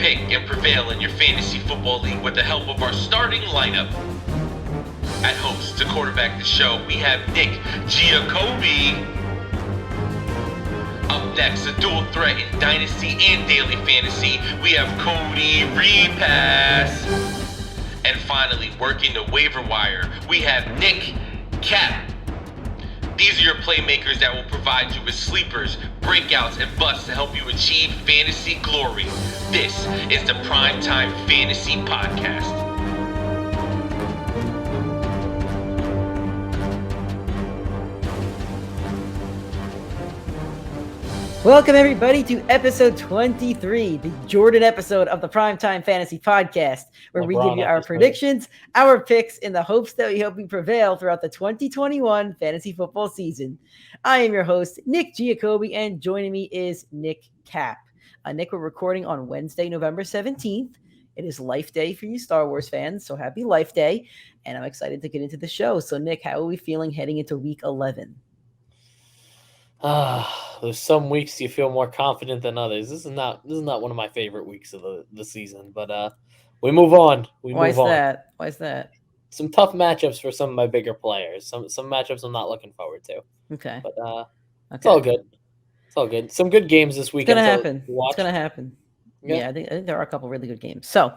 pick and prevail in your fantasy football league with the help of our starting lineup. At host to quarterback the show, we have Nick Giseki. Up next, a dual threat in Dynasty and Daily Fantasy, we have Cody Repass. And finally, working the waiver wire, we have Nick Cap. These are your playmakers that will provide you with sleepers, breakouts, and busts to help you achieve fantasy glory. This is the PrimeTime Fantasy Podcast. Welcome, everybody, to episode 23, the Jordan episode of the PrimeTime Fantasy Podcast, where we give you our predictions, our picks, in the hopes that we help you prevail throughout the 2021 fantasy football season. I am your host, Nick Giseki, and joining me is Nick Cap. Nick, we're recording on Wednesday, November 17th. It is Life Day for you Star Wars fans, so happy Life Day, and I'm excited to get into the show. So, Nick, how are we feeling heading into Week 11? There's some weeks you feel more confident than others. This is not one of my favorite weeks of the season, but we move on. Why is that? Some tough matchups for some of my bigger players. Some matchups I'm not looking forward to. Okay. But It's all good. It's all good. Some good games this weekend. It's gonna happen. Yeah, I think there are a couple really good games. So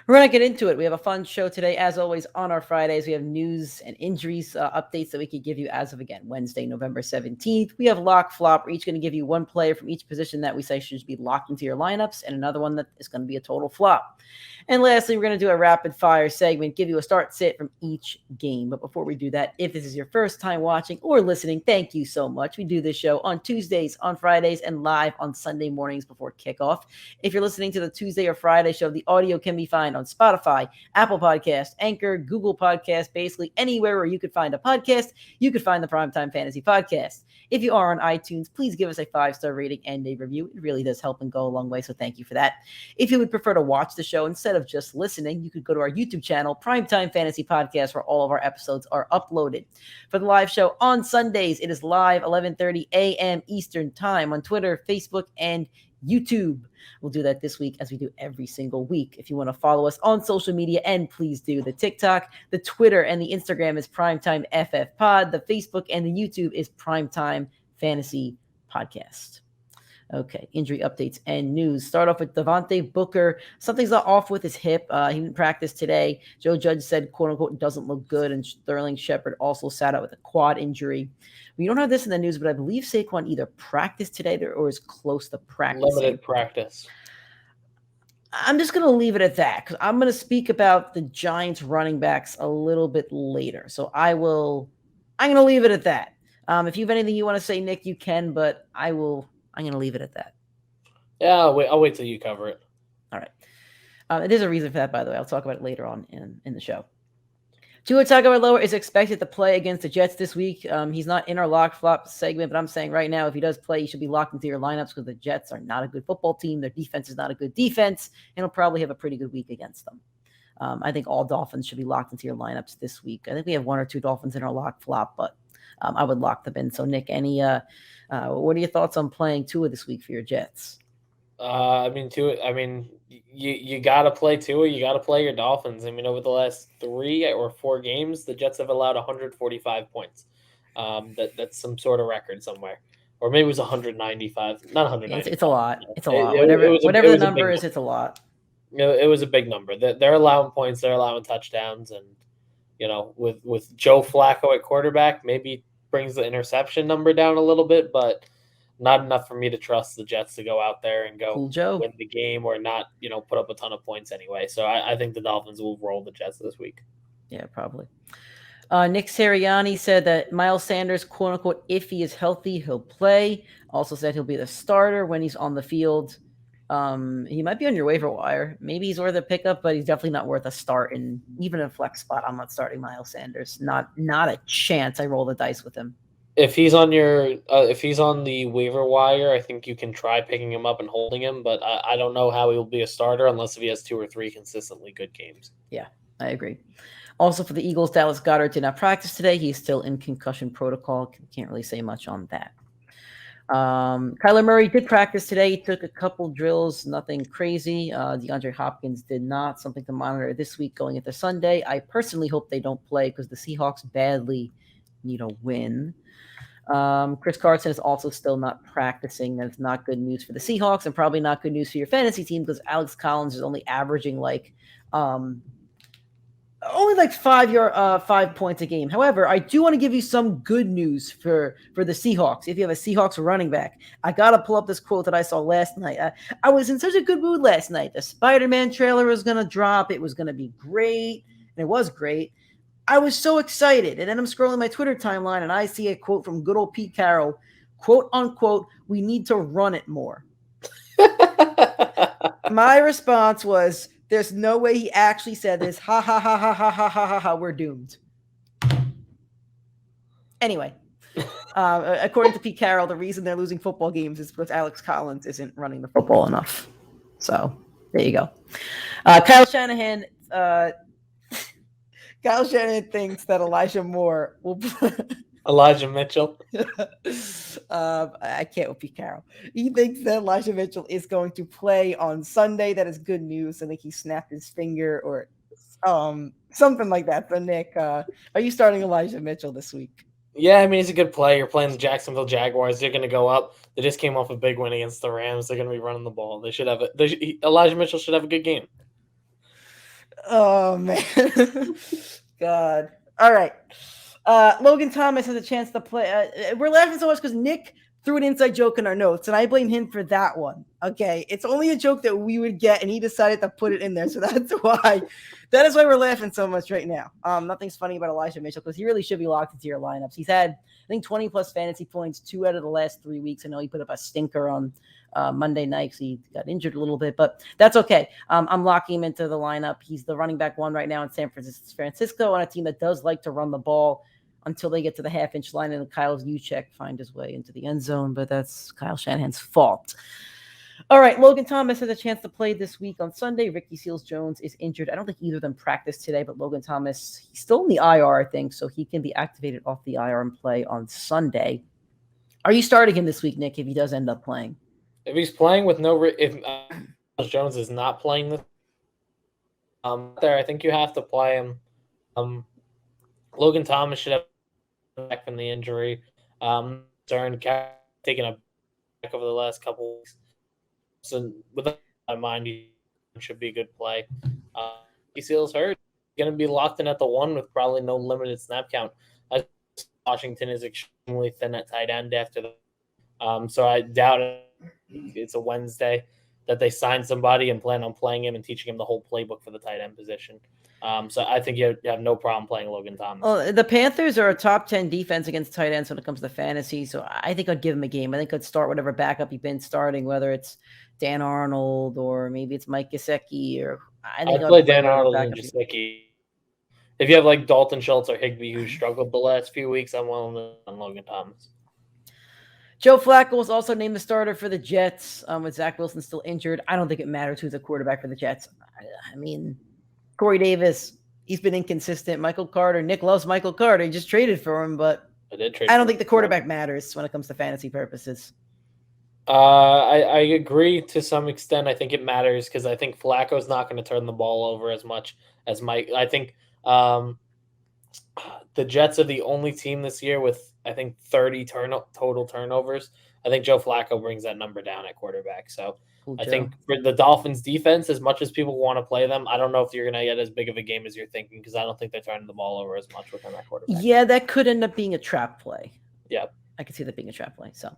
we're going to get into it. We have a fun show today. As always, on our Fridays, we have news and injuries updates that we can give you as of, again, Wednesday, November 17th. We have Lock Flop. We're each going to give you one player from each position that we say should be locked into your lineups, and another one that is going to be a total flop. And lastly, we're going to do a rapid fire segment, give you a start sit from each game. But before we do that, if this is your first time watching or listening, thank you so much. We do this show on Tuesdays, on Fridays, and live on Sunday mornings before kickoff. If you're listening to the Tuesday or Friday show, the audio can be found on Spotify, Apple Podcast, Anchor, Google Podcast, basically anywhere where you could find a podcast, you could find the PrimeTime Fantasy Podcast. If you are on iTunes, please give us a 5-star rating and a review. It really does help and go a long way, so thank you for that. If you would prefer to watch the show instead of just listening, you could go to our YouTube channel, PrimeTime Fantasy Podcast, where all of our episodes are uploaded. For the live show on Sundays, it is live 11:30 a.m. Eastern Time on Twitter, Facebook, and YouTube. We'll do that this week as we do every single week. If you want to follow us on social media, and please do, the TikTok, the Twitter, and the Instagram is PrimeTimeFFPod. The Facebook and the YouTube is PrimeTime Fantasy Podcast. Okay, injury updates and news. Start off with Devontae Booker. Something's not off with his hip. He didn't practice today. Joe Judge said, quote unquote, doesn't look good. And Sterling Shepard also sat out with a quad injury. We don't have this in the news, but I believe Saquon either practiced today or is close to practicing. Limited practice. I'm just going to leave it at that because I'm going to speak about the Giants running backs a little bit later. So I'm going to leave it at that. If you have anything you want to say, Nick, you can, but I'm going to leave it at that. Yeah, I'll wait till you cover it. All right. There's a reason for that, by the way. I'll talk about it later on in the show. Tua Tagovailoa is expected to play against the Jets this week. He's not in our lock flop segment, but I'm saying right now, if he does play, he should be locked into your lineups because the Jets are not a good football team. Their defense is not a good defense, and he'll probably have a pretty good week against them. I think all Dolphins should be locked into your lineups this week. I think we have one or two Dolphins in our lock flop, but I would lock them in. So, Nick, what are your thoughts on playing Tua this week for your Jets? You got to play Tua. You got to play your Dolphins. I mean, over the last 3 or 4 games, the Jets have allowed 145 points. That's some sort of record somewhere. Or maybe it was 195. Not 195. It's a lot. It's a lot. Whatever the number is, it's a lot. It was a big number. They're allowing points. They're allowing touchdowns. And, with Joe Flacco at quarterback, maybe brings the interception number down a little bit, but not enough for me to trust the Jets to go out there and go win the game or not, put up a ton of points anyway. So I think the Dolphins will roll the Jets this week. Yeah, probably. Nick Sirianni said that Miles Sanders, quote unquote, if he is healthy, he'll play. Also said he'll be the starter when he's on the field. He might be on your waiver wire. Maybe he's worth a pickup, but he's definitely not worth a start. And even in a flex spot, I'm not starting Miles Sanders. Not a chance. I roll the dice with him. If he's on the waiver wire, I think you can try picking him up and holding him, but I don't know how he'll be a starter unless if he has 2 or 3 consistently good games. Yeah, I agree. Also for the Eagles, Dallas Goddard did not practice today. He's still in concussion protocol. Can't really say much on that. Kyler Murray did practice today. He took a couple drills, nothing crazy. DeAndre Hopkins did not. Something to monitor this week going into Sunday. I personally hope they don't play because the Seahawks badly need a win. Chris Carson is also still not practicing. That's not good news for the Seahawks and probably not good news for your fantasy team because Alex Collins is only averaging only 5 points a game. However, I do want to give you some good news for the Seahawks. If you have a Seahawks running back, I got to pull up this quote that I saw last night. I was in such a good mood last night. The Spider-Man trailer was going to drop. It was going to be great. And it was great. I was so excited. And then I'm scrolling my Twitter timeline and I see a quote from good old Pete Carroll, quote unquote, "We need to run it more." My response was, there's no way he actually said this. Ha ha ha ha ha ha ha ha ha. We're doomed. Anyway, according to Pete Carroll, the reason they're losing football games is because Alex Collins isn't running the football enough. So there you go. Kyle Shanahan thinks that Elijah Moore will. Elijah Mitchell. I can't with Pete Carroll. He thinks that Elijah Mitchell is going to play on Sunday. That is good news. I think he snapped his finger or something like that. So Nick, are you starting Elijah Mitchell this week? Yeah, I mean, he's a good player. You're playing the Jacksonville Jaguars. They're going to go up. They just came off a big win against the Rams. They're going to be running the ball. They should have Elijah Mitchell should have a good game. Oh man, God. All right. Logan Thomas has a chance to play. We're laughing so much because Nick threw an inside joke in our notes, and I blame him for that one. Okay, it's only a joke that we would get, and he decided to put it in there, so that's why. That is why we're laughing so much right now. Nothing's funny about Elijah Mitchell because he really should be locked into your lineups. He's had, I think, 20 plus fantasy points 2 out of the last 3 weeks. I know he put up a stinker on Monday night because he got injured a little bit, but that's okay. I'm locking him into the lineup. He's the running back 1 right now in San Francisco on a team that does like to run the ball until they get to the half-inch line and Kyle Juszczyk find his way into the end zone, but that's Kyle Shanahan's fault. All right, Logan Thomas has a chance to play this week on Sunday. Ricky Seals-Jones is injured. I don't think either of them practiced today, but Logan Thomas, he's still in the IR, I think, so he can be activated off the IR and play on Sunday. Are you starting him this week, Nick, if he does end up playing? If he's playing with if Jones is not playing this, I think you have to play him. Logan Thomas should have back from the injury. Taking a back over the last couple weeks. So with that in mind, he should be a good play. He feels hurt. He's going to be locked in at the 1 with probably no limited snap count. Washington is extremely thin at tight end after the. So I doubt it's a Wednesday that they sign somebody and plan on playing him and teaching him the whole playbook for the tight end position. So I think you have no problem playing Logan Thomas. Well, the Panthers are a top 10 defense against tight ends when it comes to fantasy. So I think I'd give him a game. I think I'd start whatever backup you've been starting, whether it's Dan Arnold or maybe it's Mike Giseki or I'd play Dan Arnold and Giseki. If you have like Dalton Schultz or Higbee who struggled the last few weeks, I'm willing to on Logan Thomas. Joe Flacco was also named the starter for the Jets with Zach Wilson still injured. I don't think it matters who's a quarterback for the Jets. I mean, Corey Davis, he's been inconsistent. Michael Carter, Nick loves Michael Carter. He just traded for him, but I don't think the quarterback matters when it comes to fantasy purposes. I agree to some extent. I think it matters because I think Flacco's not going to turn the ball over as much as Mike. I think the Jets are the only team this year with, I think, 30 total turnovers. I think Joe Flacco brings that number down at quarterback. So I think for the Dolphins defense, as much as people want to play them, I don't know if you're going to get as big of a game as you're thinking because I don't think they're turning the ball over as much within that quarterback. Yeah, that could end up being a trap play. Yeah. I could see that being a trap play. So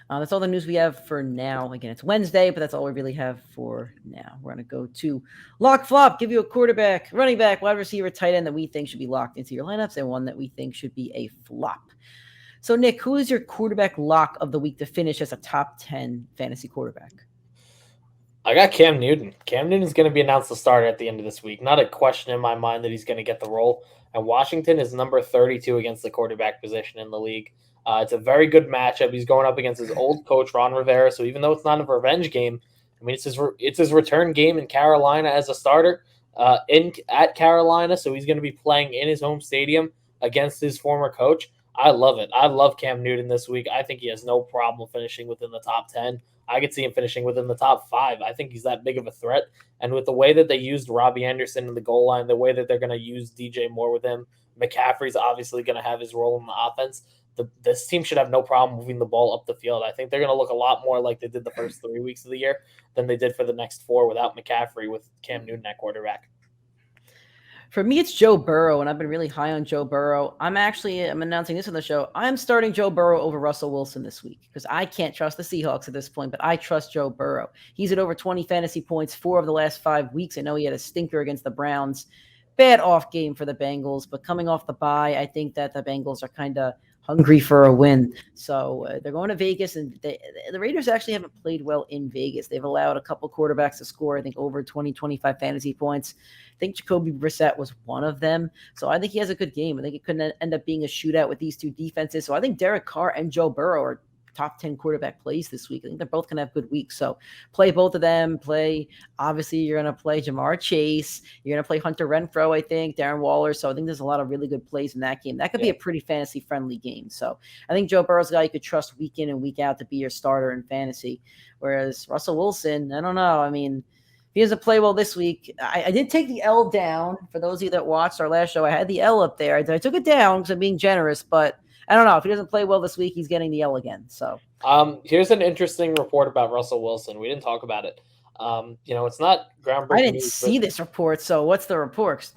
that's all the news we have for now. Again, it's Wednesday, but that's all we really have for now. We're going to go to lock flop, give you a quarterback, running back, wide receiver, tight end that we think should be locked into your lineups and one that we think should be a flop. So, Nick, who is your quarterback lock of the week to finish as a top 10 fantasy quarterback? I got Cam Newton. Cam Newton's going to be announced the starter at the end of this week. Not a question in my mind that he's going to get the role. And Washington is number 32 against the quarterback position in the league. It's a very good matchup. He's going up against his old coach, Ron Rivera. So even though it's not a revenge game, I mean, it's his return game in Carolina as a starter at Carolina. So he's going to be playing in his home stadium against his former coach. I love it. I love Cam Newton this week. I think he has no problem finishing within the top 10. I could see him finishing within the top 5. I think he's that big of a threat. And with the way that they used Robbie Anderson in the goal line, the way that they're going to use DJ Moore with him, McCaffrey's obviously going to have his role in the offense. This team should have no problem moving the ball up the field. I think they're going to look a lot more like they did the first 3 weeks of the year than they did for the next 4 without McCaffrey with Cam Newton at quarterback. For me, it's Joe Burrow, and I've been really high on Joe Burrow. I'm announcing this on the show. I'm starting Joe Burrow over Russell Wilson this week because I can't trust the Seahawks at this point, but I trust Joe Burrow. He's at over 20 fantasy points 4 of the last 5 weeks. I know he had a stinker against the Browns. Bad off game for the Bengals, but coming off the bye, I think that the Bengals are kind of hungry for a win. So they're going to Vegas, and the Raiders actually haven't played well in Vegas. They've allowed a couple quarterbacks to score, I think, over 20, 25 fantasy points. I think Jacoby Brissett was one of them. So I think he has a good game. I think it could end up being a shootout with these two defenses. So I think Derek Carr and Joe Burrow are top 10 quarterback plays this week. I think they're both going to have good weeks. So play both of them. Obviously, you're going to play Jamar Chase. You're going to play Hunter Renfrow, I think, Darren Waller. So I think there's a lot of really good plays in that game. That could be a pretty fantasy-friendly game. So I think Joe Burrow's a guy you could trust week in and week out to be your starter in fantasy. Whereas Russell Wilson, I don't know. I mean, if he doesn't play well this week, I did take the L down. For those of you that watched our last show, I had the L up there. I took it down because I'm being generous, but I don't know. If he doesn't play well this week, he's getting the L again. So, here's an interesting report about Russell Wilson. We didn't talk about it. It's not groundbreaking. I didn't see this report. So, what's the report?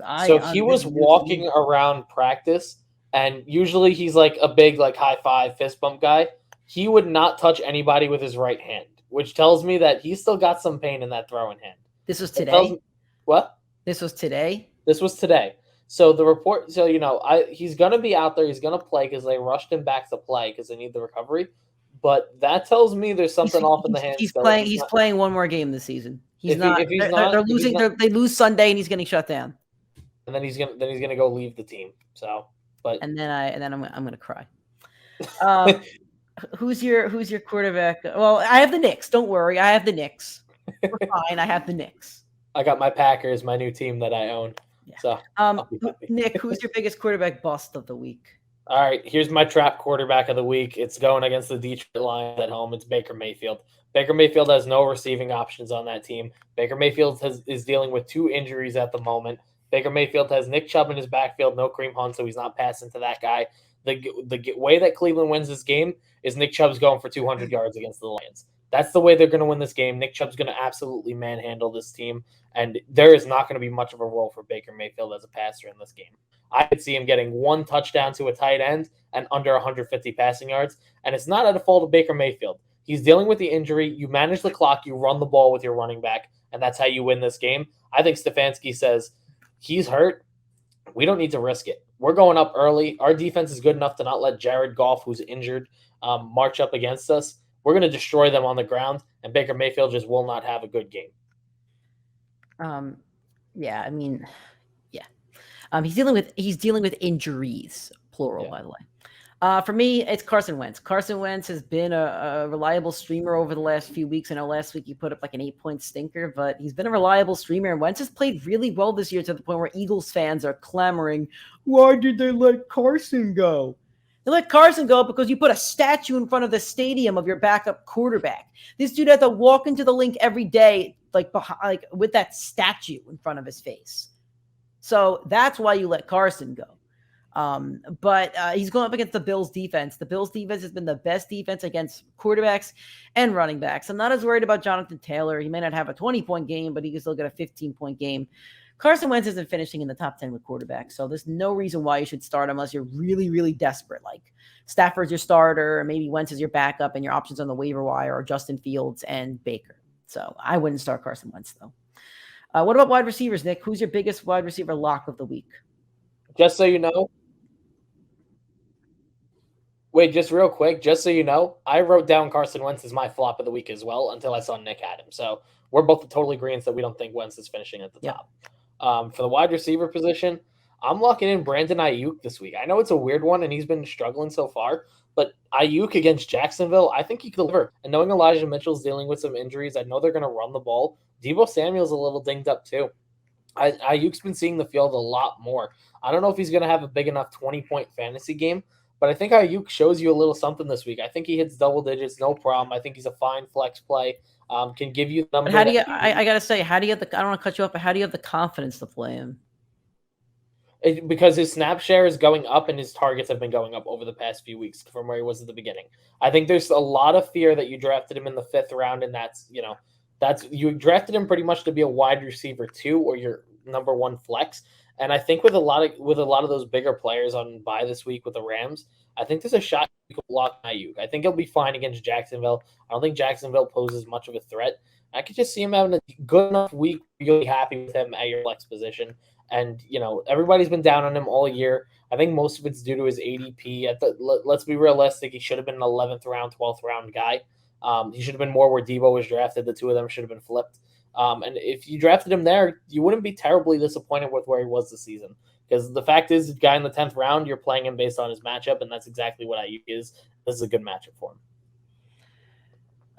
He was walking around practice, and usually he's like a big, like high five, fist bump guy. He would not touch anybody with his right hand, which tells me that he's still got some pain in that throwing hand. This was today. What? This was today. This was today. So the report, he's going to be out there. He's going to play because they rushed him back to play because they need the recovery. But that tells me there's something off in the hands. He's playing. He's playing one more game this season. They're losing. They lose Sunday, and he's getting shut down. And then he's gonna go leave the team. So, but and then I'm gonna cry. Who's your quarterback? Well, I have the Knicks. Don't worry, I have the Knicks. We're fine. I have the Knicks. I got my Packers, my new team that I own. Yeah. So, Nick, who's your biggest quarterback bust of the week? All right, here's my trap quarterback of the week. It's going against the Detroit Lions at home. It's Baker Mayfield. Baker Mayfield has no receiving options on that team. Baker Mayfield is dealing with 2 injuries at the moment. Baker Mayfield has Nick Chubb in his backfield, no Kareem Hunt, so he's not passing to that guy. The way that Cleveland wins this game is Nick Chubb's going for 200 yards against the Lions. That's the way they're going to win this game. Nick Chubb's going to absolutely manhandle this team, and there is not going to be much of a role for Baker Mayfield as a passer in this game. I could see him getting 1 touchdown to a tight end and under 150 passing yards, and it's not at a fault of Baker Mayfield. He's dealing with the injury. You manage the clock. You run the ball with your running back, and that's how you win this game. I think Stefanski says he's hurt. We don't need to risk it. We're going up early. Our defense is good enough to not let Jared Goff, who's injured, march up against us. We're going to destroy them on the ground, and Baker Mayfield just will not have a good game. He's dealing with injuries, plural, by the way. For me, it's Carson Wentz. Carson Wentz has been a reliable streamer over the last few weeks. I know last week he put up like an 8-point stinker, but he's been a reliable streamer. And Wentz has played really well this year to the point where Eagles fans are clamoring, why did they let Carson go? They let Carson go because you put a statue in front of the stadium of your backup quarterback. This dude had to walk into the link every day, like with that statue in front of his face. So that's why you let Carson go. But he's going up against the Bills defense. The Bills defense has been the best defense against quarterbacks and running backs. I'm not as worried about Jonathan Taylor. He may not have a 20-point game, but he can still get a 15-point game. Carson Wentz isn't finishing in the top 10 with quarterbacks, so there's no reason why you should start unless you're really, really desperate. Like Stafford's your starter, or maybe Wentz is your backup, and your options on the waiver wire are Justin Fields and Baker. So I wouldn't start Carson Wentz, though. What about wide receivers, Nick? Who's your biggest wide receiver lock of the week? Just so you know. Wait, just real quick, just so you know, I wrote down Carson Wentz as my flop of the week as well until I saw Nick had him. So we're both totally agreeing that we don't think Wentz is finishing at the top. For the wide receiver position, I'm locking in Brandon Ayuk this week. I know it's a weird one, and he's been struggling so far, but Ayuk against Jacksonville, I think he could deliver. And knowing Elijah Mitchell's dealing with some injuries, I know they're going to run the ball. Deebo Samuel's a little dinged up too. Ayuk's been seeing the field a lot more. I don't know if he's going to have a big enough 20-point fantasy game, But I think Ayuk shows you a little something this week. I think he hits double digits, no problem. I think he's a fine flex play. Can give you the number. But how do you? I gotta say, how do you have the? I don't want to cut you off, but how do you have the confidence to play him? Because his snap share is going up and his targets have been going up over the past few weeks from where he was at the beginning. I think there's a lot of fear that you drafted him in the 5th round, and that's you drafted him pretty much to be a wide receiver 2 or your number 1 flex. And I think with a lot of those bigger players on bye this week with the Rams, I think there's a shot you could block Ayuk. I think he'll be fine against Jacksonville. I don't think Jacksonville poses much of a threat. I could just see him having a good enough week where you'll be happy with him at your flex position. And, everybody's been down on him all year. I think most of it's due to his ADP. Let's be realistic. He should have been an 11th round, 12th round guy. He should have been more where Debo was drafted. The two of them should have been flipped. And if you drafted him there, you wouldn't be terribly disappointed with where he was this season. Because the fact is, the guy in the 10th round, you're playing him based on his matchup, and that's exactly what Ayuk is. This is a good matchup for him.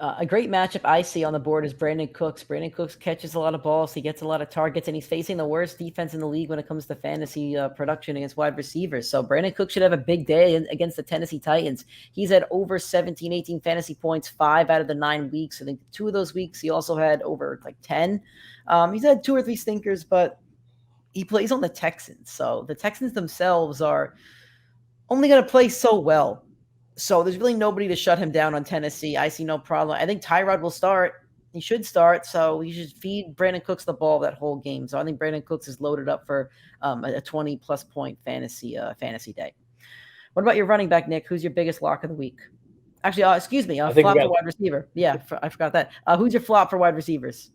A great matchup I see on the board is Brandon Cooks. Brandon Cooks catches a lot of balls. He gets a lot of targets, and he's facing the worst defense in the league when it comes to fantasy production against wide receivers. So Brandon Cooks should have a big day against the Tennessee Titans. He's had over 17, 18 fantasy points 5 out of the 9 weeks. I think 2 of those weeks he also had over 10. He's had 2 or 3 stinkers, but he plays on the Texans. So the Texans themselves are only going to play so well. So there's really nobody to shut him down on Tennessee. I see no problem. I think Tyrod will start. He should start. So you should feed Brandon Cooks the ball that whole game. So I think Brandon Cooks is loaded up for a 20-plus point fantasy day. What about your running back, Nick? Who's your biggest lock of the week? Actually, excuse me, flop for wide receiver. Yeah, I forgot that. Who's your flop for wide receivers?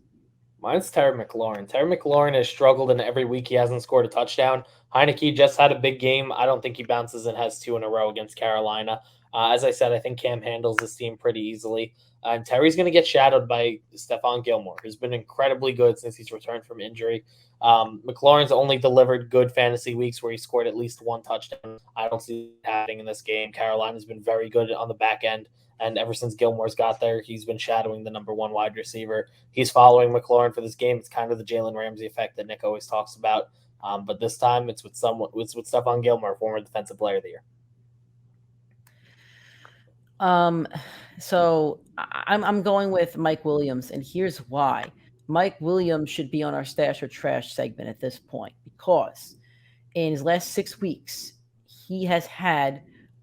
Mine's Terry McLaurin. Terry McLaurin has struggled in every week. He hasn't scored a touchdown. Heineke just had a big game. I don't think he bounces and has 2 in a row against Carolina. As I said, I think Cam handles this team pretty easily. And Terry's going to get shadowed by Stephon Gilmore, who's been incredibly good since he's returned from injury. McLaurin's only delivered good fantasy weeks where he scored at least 1 touchdown. I don't see it happening in this game. Carolina's been very good on the back end. And ever since Gilmore's got there, he's been shadowing the number 1 wide receiver. He's following McLaurin for this game. It's kind of the Jalen Ramsey effect that Nick always talks about. But this time it's with Stephon Gilmore, former Defensive Player of the Year. So I'm going with Mike Williams, and here's why. Mike Williams should be on our stash or trash segment at this point, because in his last 6 weeks, he has had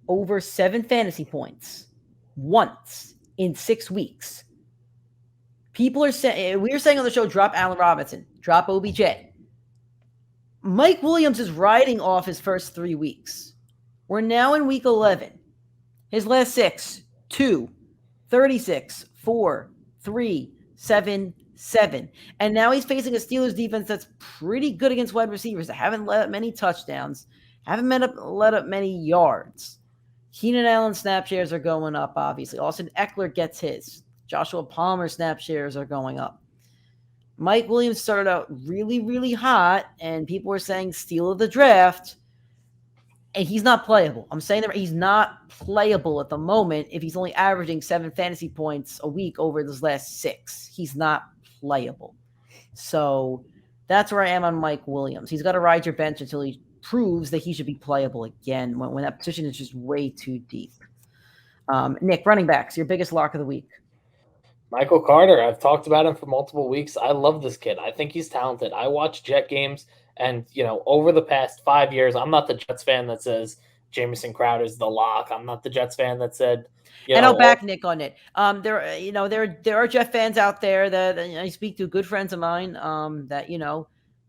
over 7 fantasy points once in 6 weeks. People are saying, we were saying on the show, drop Allen Robinson, drop OBJ. Mike Williams is riding off his first 3 weeks. We're now in week 11. His last 6, 2, 36, 4, 3, 7, 7. And now he's facing a Steelers defense that's pretty good against wide receivers. They haven't let up many touchdowns, haven't let up many yards. Keenan Allen snap shares are going up, obviously. Austin Eckler gets his. Joshua Palmer snap shares are going up. Mike Williams started out really, really hot, and people were saying steal of the draft. And he's not playable. I'm saying that he's not playable at the moment if he's only averaging 7 fantasy points a week over those last 6. He's not playable. So that's where I am on Mike Williams. He's got to ride your bench until he proves that he should be playable again when that position is just way too deep. Nick, running backs, your biggest lock of the week. Michael Carter. I've talked about him for multiple weeks. I love this kid. I think he's talented. I watch Jet games. And, over the past 5 years, I'm not the Jets fan that says Jamison Crowder's the lock. I'm not the Jets fan that said, and I'll back Nick on it. There are Jet fans out there that I speak to, good friends of mine, that,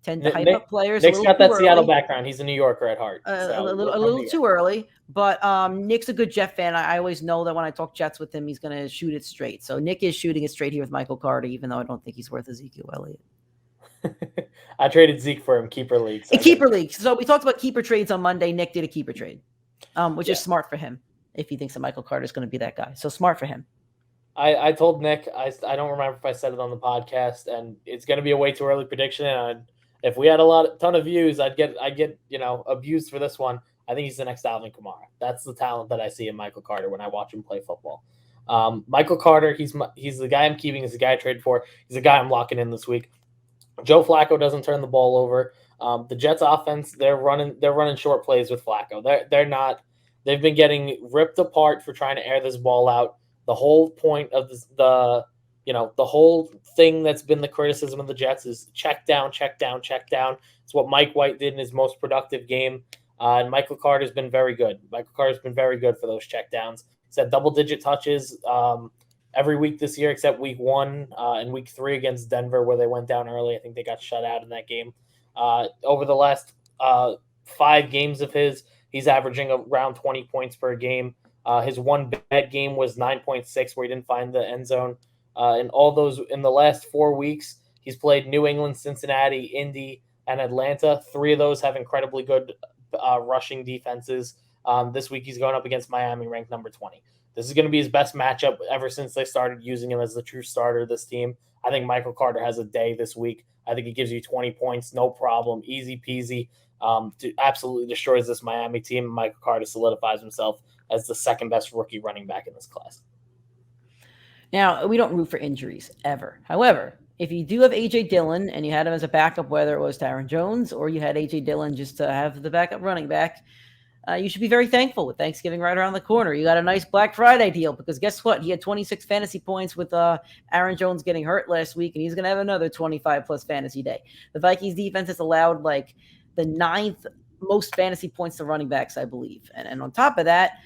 tend to hype up players. Nick's got that Seattle background. He's a New Yorker at heart. A little too early, but Nick's a good Jet fan. I always know that when I talk Jets with him, he's going to shoot it straight. So Nick is shooting it straight here with Michael Carter, even though I don't think he's worth Ezekiel Elliott. I traded Zeke for him, keeper league. A keeper league. So we talked about keeper trades on Monday. Nick did a keeper trade, which is smart for him if he thinks that Michael Carter is going to be that guy. So smart for him. I told Nick, I don't remember if I said it on the podcast, and it's going to be a way too early prediction. And if we had ton of views, I'd get abused for this one. I think he's the next Alvin Kamara. That's the talent that I see in Michael Carter when I watch him play football. Michael Carter, he's the guy I'm keeping. He's the guy I traded for. He's the guy I'm locking in this week. Joe Flacco doesn't turn the ball over. The Jets offense, they're running short plays with Flacco. They're not They've been getting ripped apart for trying to air this ball out. The whole point of the whole thing that's been the criticism of the Jets is check down, check down, check down. It's what Mike White did in his most productive game. And Michael Carter's been very good. Michael Carter's been very good for those check downs. He's had double-digit touches every week this year except week 1 and week 3 against Denver where they went down early. I think they got shut out in that game. Over the last 5 games of his, he's averaging around 20 points per game. His one bad game was 9.6 where he didn't find the end zone. In all those, in the last 4 weeks, he's played New England, Cincinnati, Indy, and Atlanta. 3 of those have incredibly good rushing defenses. This week he's going up against Miami, ranked number 20. This is going to be his best matchup ever since they started using him as the true starter of this team. I think Michael Carter has a day this week. I think he gives you 20 points, no problem, easy peasy. Absolutely destroys this Miami team. Michael Carter solidifies himself as the second best rookie running back in this class. Now, we don't root for injuries ever. However, if you do have A.J. Dillon and you had him as a backup, whether it was Tyron Jones or you had A.J. Dillon just to have the backup running back, you should be very thankful with Thanksgiving right around the corner. You got a nice Black Friday deal because guess what? He had 26 fantasy points with Aaron Jones getting hurt last week, and he's going to have another 25-plus fantasy day. The Vikings defense has allowed like the 9th most fantasy points to running backs, I believe. And on top of that,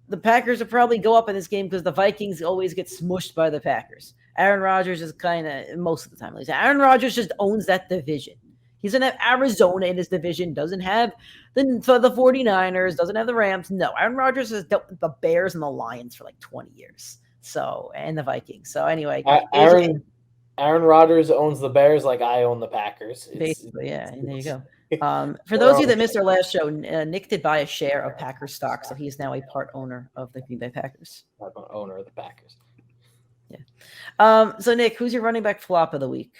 the Packers will probably go up in this game because the Vikings always get smushed by the Packers. Aaron Rodgers is kind of, most of the time, Aaron Rodgers just owns that division. He's going to have Arizona in his division, doesn't have the 49ers, doesn't have the Rams. No, Aaron Rodgers has dealt with the Bears and the Lions for like 20 years. So, and the Vikings. So anyway. Aaron Rodgers owns the Bears like I own the Packers. Basically, yeah, and there you go. For those of you that missed our last show, Nick did buy a share of Packers stock, so he's now a part owner of the Green Bay Packers. Owner of the Packers. Yeah. So, Nick, who's your running back flop of the week?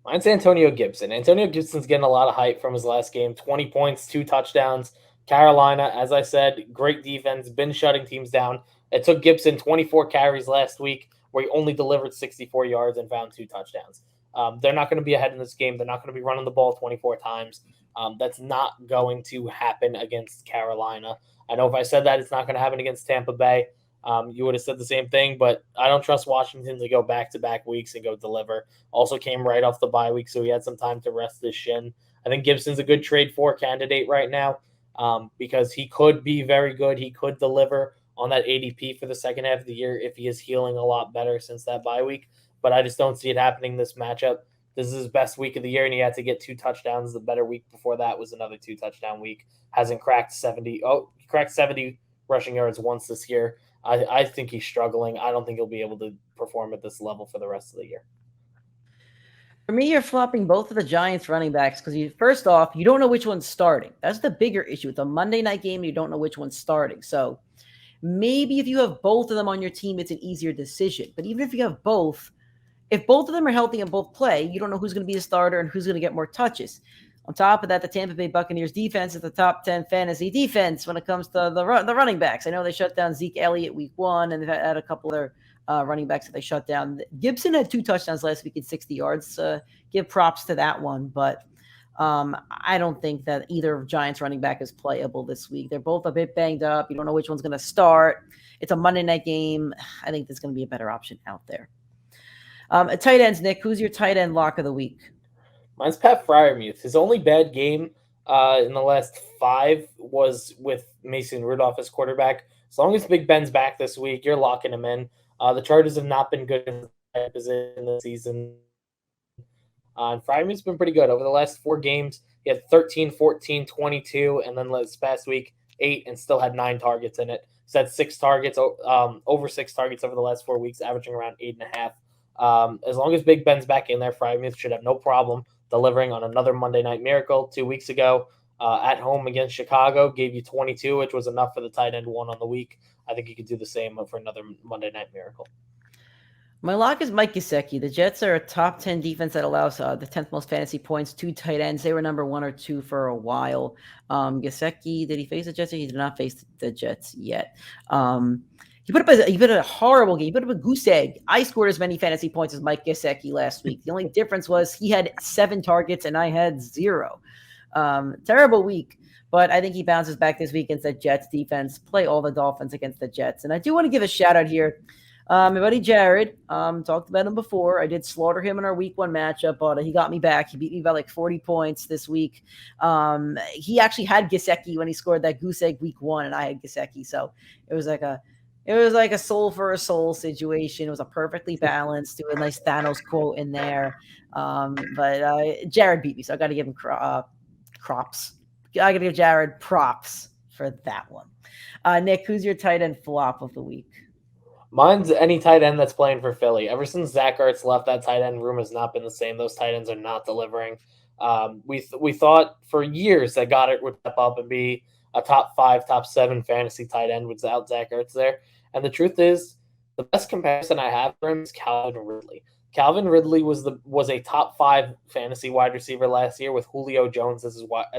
Mine's Antonio Gibson. Antonio Gibson's getting a lot of hype from his last game. 20 points, 2 touchdowns. Carolina, as I said, great defense, been shutting teams down. It took Gibson 24 carries last week where he only delivered 64 yards and found 2 touchdowns. They're not going to be ahead in this game. They're not going to be running the ball 24 times. That's not going to happen against Carolina. I know if I said that, it's not going to happen against Tampa Bay. You would have said the same thing, but I don't trust Washington to go back-to-back weeks and go deliver. Also came right off the bye week, so he had some time to rest his shin. I think Gibson's a good trade for candidate right now because he could be very good. He could deliver on that ADP for the second half of the year if he is healing a lot better since that bye week. But I just don't see it happening this matchup. This is his best week of the year, and he had to get 2 touchdowns. The better week before that was another 2-touchdown week. Hasn't cracked 70. Oh, he cracked 70 rushing yards once this year. I think he's struggling. I don't think he'll be able to perform at this level for the rest of the year. For me, you're flopping both of the Giants running backs because first off, you don't know which one's starting. That's the bigger issue. It's a Monday night game. You don't know which one's starting. So maybe if you have both of them on your team, it's an easier decision. But even if you have both, if both of them are healthy and both play, you don't know who's going to be a starter and who's going to get more touches. On top of that, the Tampa Bay Buccaneers defense is the top 10 fantasy defense when it comes to the running backs. I know they shut down Zeke Elliott week 1, and they've had a couple other running backs that they shut down. Gibson had 2 touchdowns last week at 60 yards. Give props to that one, but I don't think that either Giants running back is playable this week. They're both a bit banged up. You don't know which one's going to start. It's a Monday night game. I think there's going to be a better option out there. Tight ends, Nick, who's your tight end lock of the week? Mine's Pat Freiermuth. His only bad game in the last 5 was with Mason Rudolph as quarterback. As long as Big Ben's back this week, you're locking him in. The Chargers have not been good in that position this season. And Freiermuth's been pretty good. Over the last 4 games, he had 13, 14, 22, and then this past week, 8, and still had 9 targets in it. He's had 6 targets, over 6 targets over the last 4 weeks, averaging around 8.5. As long as Big Ben's back in there, Freiermuth should have no problem delivering on another Monday Night Miracle. 2 weeks ago at home against Chicago, gave you 22, which was enough for the tight end 1 on the week. I think you could do the same for another Monday Night Miracle. My lock is Mike Giseki. The Jets are a top 10 defense that allows the 10th most fantasy points to tight ends. They were number 1 or 2 for a while. Giseki, did he face the Jets? He did not face the Jets yet. He put up a horrible game. He put up a goose egg. I scored as many fantasy points as Mike Giseki last week. The only difference was he had 7 targets and I had 0. Terrible week But I think he bounces back this week against that Jets defense, play all the Dolphins against the Jets. And I do want to give a shout out here. My buddy Jared, talked about him before. I did slaughter him in our week 1 matchup, but he got me back. He beat me by like 40 points this week. He actually had Giseki when he scored that goose egg week 1, and I had Giseki. So it was like a soul for a soul situation. It was a perfectly balanced, do a nice Thanos quote in there. But Jared beat me, so I got to give him props. I got to give Jared props for that one. Nick, who's your tight end flop of the week? Mine's any tight end that's playing for Philly. Ever since Zach Ertz left, that tight end room has not been the same. Those tight ends are not delivering. We thought for years that Goddard would step up and be a top 5, top 7 fantasy tight end without Zach Ertz there. And the truth is, the best comparison I have for him is Calvin Ridley. Calvin Ridley was a top 5 fantasy wide receiver last year with Julio Jones as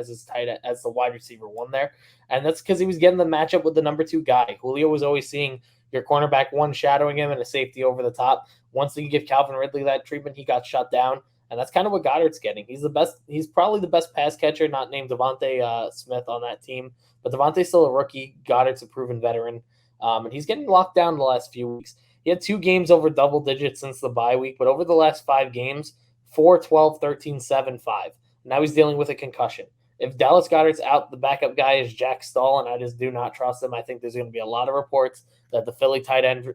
his tight end, as the wide receiver 1 there, and that's because he was getting the matchup with the number 2 guy. Julio was always seeing your cornerback 1 shadowing him and a safety over the top. Once you give Calvin Ridley that treatment, he got shut down, and that's kind of what Goddard's getting. He's the best. He's probably the best pass catcher, not named Devontae Smith on that team, but Devontae's still a rookie. Goddard's a proven veteran, and he's getting locked down the last few weeks. He had 2 games over double digits since the bye week, but over the last 5 games, 4, 12, 13, 7, 5. Now he's dealing with a concussion. If Dallas Goedert's out, the backup guy is Jack Stahl, and I just do not trust him. I think there's going to be a lot of reports that the Philly tight ends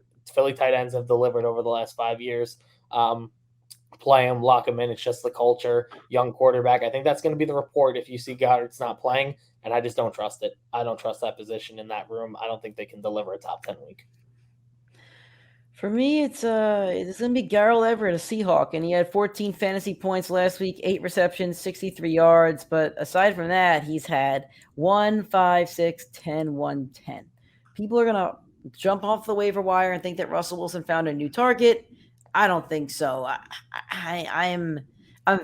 have delivered over the last 5 years. Play him, lock him in. It's just the culture, young quarterback. I think that's going to be the report if you see Goddard's not playing, and I just don't trust it. I don't trust that position in that room. I don't think they can deliver a top 10 week. For me, it's going to be Gerald Everett, a Seahawk, and he had 14 fantasy points last week, 8 receptions, 63 yards. But aside from that, he's had 1, 5, 6, 10, 1, 10. People are going to jump off the waiver wire and think that Russell Wilson found a new target. I don't think so. I'm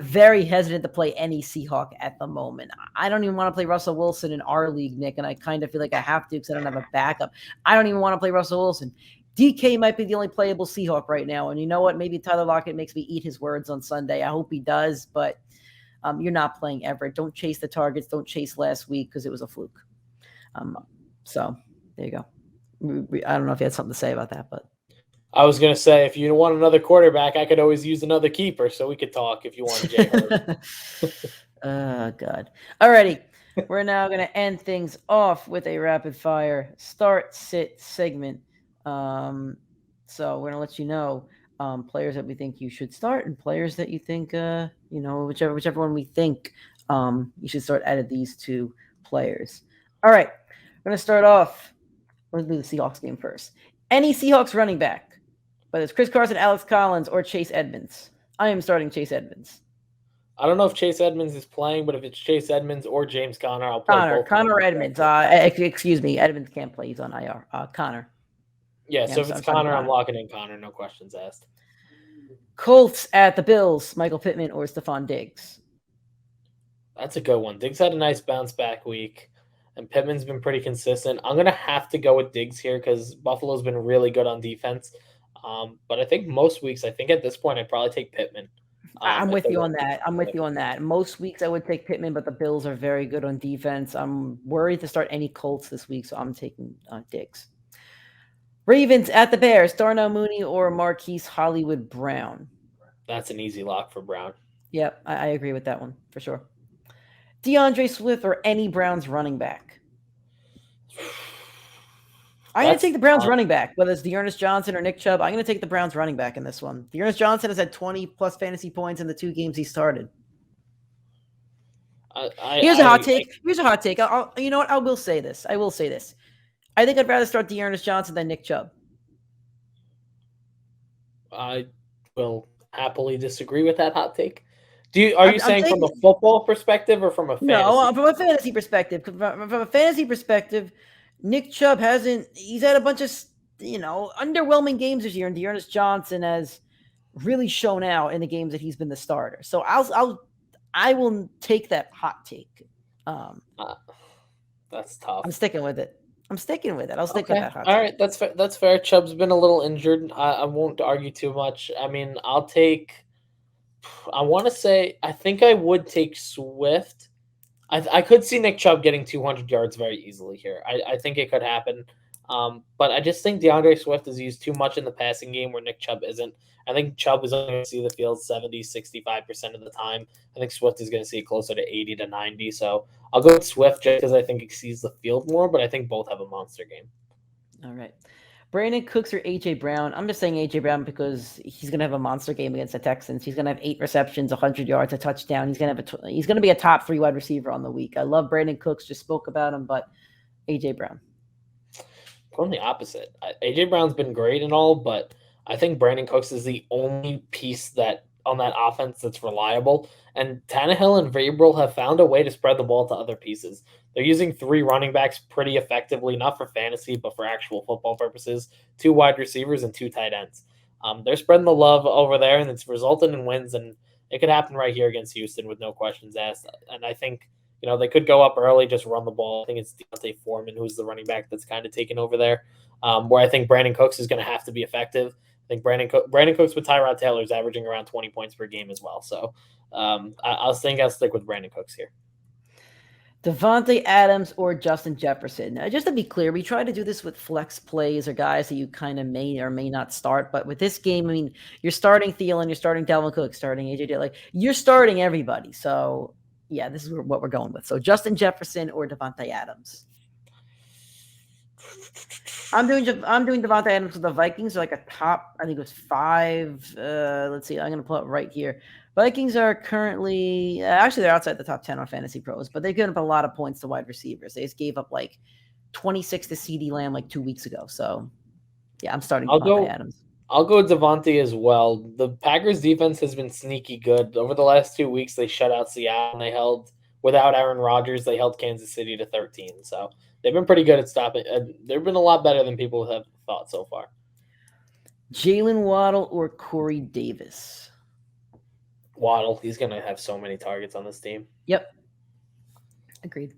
very hesitant to play any Seahawk at the moment. I don't even want to play Russell Wilson in our league, Nick, and I kind of feel like I have to because I don't have a backup. I don't even want to play Russell Wilson. DK might be the only playable Seahawk right now. And you know what? Maybe Tyler Lockett makes me eat his words on Sunday. I hope he does, but you're not playing Everett. Don't chase the targets. Don't chase last week because it was a fluke. So there you go. I don't know if you had something to say about that, but. I was going to say, if you want another quarterback, I could always use another keeper, so we could talk if you want Jay Hurd. Oh, God. All righty. We're now going to end things off with a rapid-fire start-sit segment. So we're going to let you know players that we think you should start and players that you think, whichever one we think you should start out of these 2 players. All right. We're going to start off. Let's do the Seahawks game first. Any Seahawks running back, whether it's Chris Carson, Alex Collins, or Chase Edmonds. I am starting Chase Edmonds. I don't know if Chase Edmonds is playing, but if it's Chase Edmonds or James Conner, I'll play both. Connor Edmonds. Excuse me. Edmonds can't play. He's on IR. Connor. Yeah, so if it's Connor, I'm locking in Connor. No questions asked. Colts at the Bills. Michael Pittman or Stephon Diggs? That's a good one. Diggs had a nice bounce back week, and Pittman's been pretty consistent. I'm going to have to go with Diggs here because Buffalo's been really good on defense. But I think most weeks, at this point, I'd probably take Pittman. I'm with you on that. Most weeks I would take Pittman, but the Bills are very good on defense. I'm worried to start any Colts this week, so I'm taking Diggs. Ravens at the Bears, Darnell Mooney or Marquise Hollywood Brown? That's an easy lock for Brown. Yep, I agree with that one for sure. DeAndre Swift or any Browns running back? I'm going to take the Browns running back, whether it's Dearness Johnson or Nick Chubb. I'm going to take the Browns running back in this one. Dearness Johnson has had 20-plus fantasy points in the 2 games he started. Here's a hot take. You know what? I will say this. I think I'd rather start Dearness Johnson than Nick Chubb. I will happily disagree with that hot take. Are you saying from a football perspective or from a fantasy? No, from a fantasy perspective. From a fantasy perspective, Nick Chubb he's had a bunch of, underwhelming games this year, and Dearness Johnson has really shown out in the games that he's been the starter. So I will take that hot take. That's tough. I'm sticking with it. I'll stick with that hot take. All right, that's fair. That's fair. Chubb's been a little injured. I won't argue too much. I mean, I want to say, I think I would take Swift I could see Nick Chubb getting 200 yards very easily here. I think it could happen. But I just think DeAndre Swift is used too much in the passing game where Nick Chubb isn't. I think Chubb is only going to see the field 70, 65% of the time. I think Swift is going to see it closer to 80 to 90. So I'll go with Swift just because I think he sees the field more, but I think both have a monster game. All right. Brandon Cooks or A.J. Brown? I'm just saying A.J. Brown because he's going to have a monster game against the Texans. He's going to have 8 receptions, 100 yards, a touchdown. He's going to be a top 3 wide receiver on the week. I love Brandon Cooks. Just spoke about him, but A.J. Brown. Going the opposite. A.J. Brown's been great and all, but I think Brandon Cooks is the only piece that on that offense that's reliable. And Tannehill and Vrabel have found a way to spread the ball to other pieces. They're using 3 running backs pretty effectively, not for fantasy, but for actual football purposes. 2 wide receivers and 2 tight ends. They're spreading the love over there, and it's resulted in wins. And it could happen right here against Houston with no questions asked. And I think they could go up early, just run the ball. I think it's Deontay Foreman who's the running back that's kind of taken over there. Where I think Brandon Cooks is going to have to be effective. I think Brandon Cooks with Tyrod Taylor is averaging around 20 points per game as well. So I'll stick with Brandon Cooks here. Devontae Adams or Justin Jefferson. Now, just to be clear, we try to do this with flex plays or guys that you kind of may or may not start. But with this game, I mean, you're starting Thielen, you're starting Dalvin Cook, starting AJ, like you're starting everybody. So yeah, this is what we're going with. So Justin Jefferson or Devontae Adams. I'm doing Devontae Adams with the Vikings. Like a top, I think it was 5. Let's see. I'm going to pull it right here. Vikings are currently, actually they're outside the top 10 on Fantasy Pros, but they've given up a lot of points to wide receivers. They just gave up like 26 to CeeDee Lamb like 2 weeks ago. So yeah, I'm starting Devontae Adams. I'll go with Devontae as well. The Packers defense has been sneaky good. Over the last 2 weeks, they shut out Seattle and without Aaron Rodgers, they held Kansas City to 13. So they've been pretty good at stopping. They've been a lot better than people have thought so far. Jalen Waddle or Corey Davis? Waddle. He's going to have so many targets on this team. Yep. Agreed.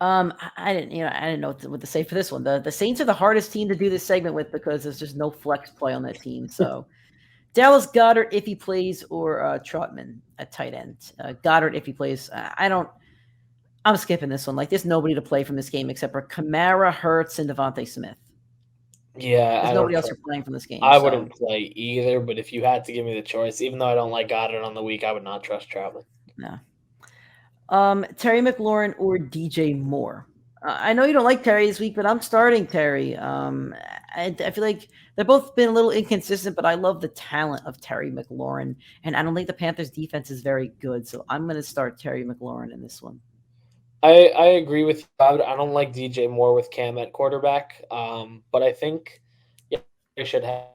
I didn't know what to say for this one. The Saints are the hardest team to do this segment with because there's just no flex play on that team. So Dallas Goddard if he plays or Trotman at tight end. Goddard if he plays. I'm skipping this one. Like there's nobody to play from this game except for Kamara, Hurts, and Devontae Smith. Yeah, there's nobody else you're playing from this game. I wouldn't play either, but if you had to give me the choice, even though I don't like Goddard on the week, I would not trust Trotman. No. Terry McLaurin or DJ Moore. I know you don't like Terry this week, but I'm starting Terry. I feel like they've both been a little inconsistent, but I love the talent of Terry McLaurin, and I don't think the Panthers' defense is very good, so I'm going to start Terry McLaurin in this one. I agree with you. I don't like DJ Moore with Cam at quarterback, but I think he should have.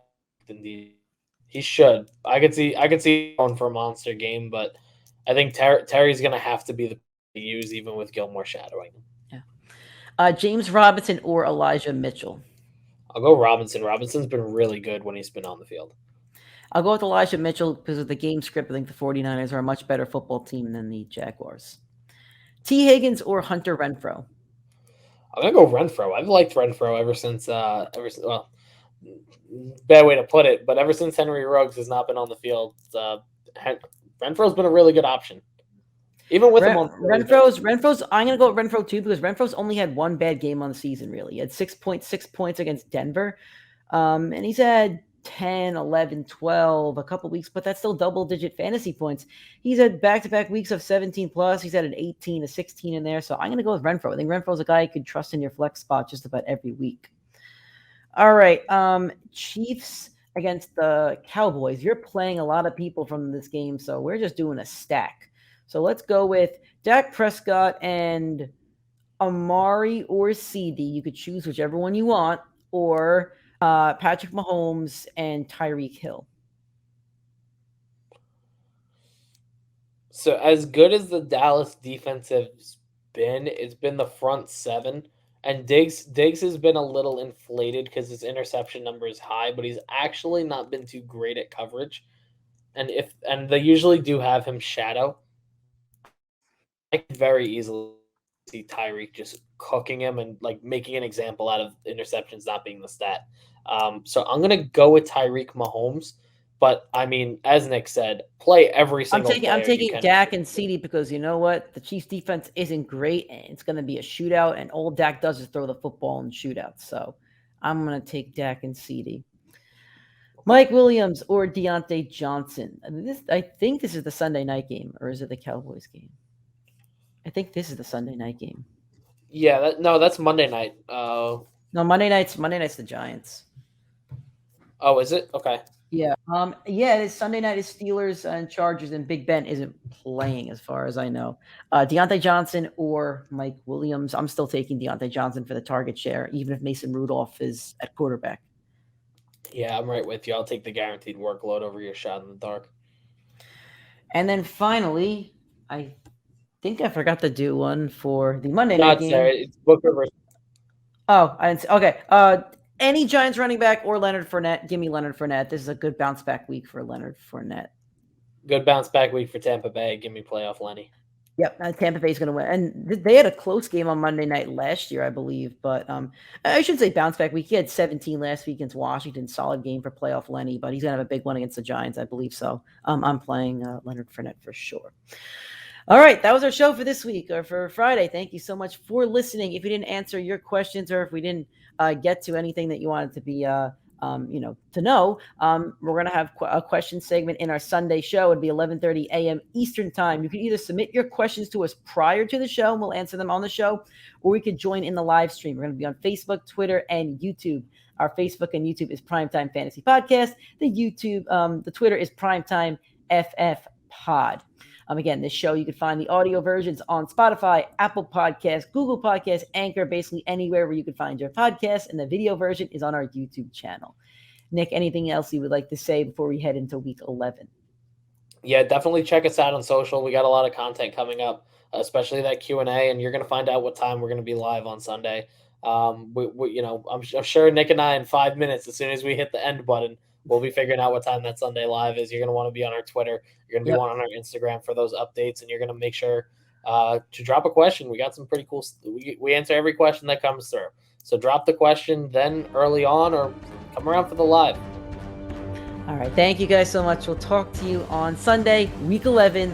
He should. I could see going for a monster game, but I think Terry's going to have to be the use even with Gilmore shadowing him. Yeah. James Robinson or Elijah Mitchell? I'll go Robinson. Robinson's been really good when he's been on the field. I'll go with Elijah Mitchell because of the game script. I think the 49ers are a much better football team than the Jaguars. T. Higgins or Hunter Renfrow? I'm going to go Renfrow. I've liked Renfrow ever since bad way to put it, but ever since Henry Ruggs has not been on the field, Renfrow's been a really good option. Even with him on Renfro's, I'm going to go with Renfrow too because Renfro's only had one bad game on the season, really. He had 6.6 points against Denver, and he's had 10, 11, 12 a couple weeks, but that's still double-digit fantasy points. He's had back-to-back weeks of 17+. He's had an 18, a 16 in there, so I'm going to go with Renfrow. I think Renfro's a guy you could trust in your flex spot just about every week. All right, Chiefs against the Cowboys. You're playing a lot of people from this game, so we're just doing a stack. So let's go with Dak Prescott and Amari or CD. You could choose whichever one you want, or Patrick Mahomes and Tyreek Hill. So as good as the Dallas defense has been, it's been the front 7. And Diggs has been a little inflated because his interception number is high, but he's actually not been too great at coverage. And they usually do have him shadow. I could very easily see Tyreek just cooking him and like making an example out of interceptions not being the stat. So I'm gonna go with Tyreek Mahomes, But I mean, as Nick said, play every single. I'm taking Dak and CD because you know what? The Chiefs defense isn't great, and it's going to be a shootout. And all Dak does is throw the football in shootouts. So I'm going to take Dak and CD. Mike Williams or Deontay Johnson. I think this is the Sunday night game, or is it the Cowboys game? I think this is the Sunday night game. Yeah, that's Monday night. No, Monday night's the Giants. Oh, is it? Okay. Yeah. Yeah, it is Sunday night is Steelers and Chargers, and Big Ben isn't playing as far as I know. Deontay Johnson or Mike Williams. I'm still taking Deontay Johnson for the target share, even if Mason Rudolph is at quarterback. Yeah, I'm right with you. I'll take the guaranteed workload over your shot in the dark. And then finally, I think I forgot to do one for the Monday night game. It's Booker versus. Oh, I didn't see. Okay. Any Giants running back or Leonard Fournette? Give me Leonard Fournette. This is a good bounce back week for Leonard Fournette. Good bounce back week for Tampa Bay. Give me playoff Lenny. Yep, Tampa Bay's going to win. And they had a close game on Monday night last year, I believe. But I shouldn't say bounce back week. He had 17 last week against Washington. Solid game for playoff Lenny, but he's going to have a big one against the Giants, I believe so. I'm playing Leonard Fournette for sure. All right, that was our show for this week or for Friday. Thank you so much for listening. If we didn't answer your questions or if we didn't get to anything that you wanted to be to know, we're going to have a question segment in our Sunday show. It'll be 11:30 a.m. Eastern time. You can either submit your questions to us prior to the show and we'll answer them on the show, or we could join in the live stream. We're going to be on Facebook, Twitter, and YouTube. Our Facebook and YouTube is PrimeTime Fantasy Podcast. The Twitter is PrimeTimeFFPod. Again, this show, you can find the audio versions on Spotify, Apple Podcasts, Google Podcasts, Anchor, basically anywhere where you can find your podcast. And the video version is on our YouTube channel. Nick, anything else you would like to say before we head into week 11? Yeah, definitely check us out on social. We got a lot of content coming up, especially that Q&A, and you're going to find out what time we're going to be live on Sunday. I'm sure Nick and I in 5 minutes, as soon as we hit the end button, we'll be figuring out what time that Sunday live is. You're going to want to be on our Twitter. You're going to be on our Instagram for those updates, and you're going to make sure to drop a question. We got some pretty cool we answer every question that comes through. So drop the question then early on or come around for the live. All right. Thank you guys so much. We'll talk to you on Sunday, week 11.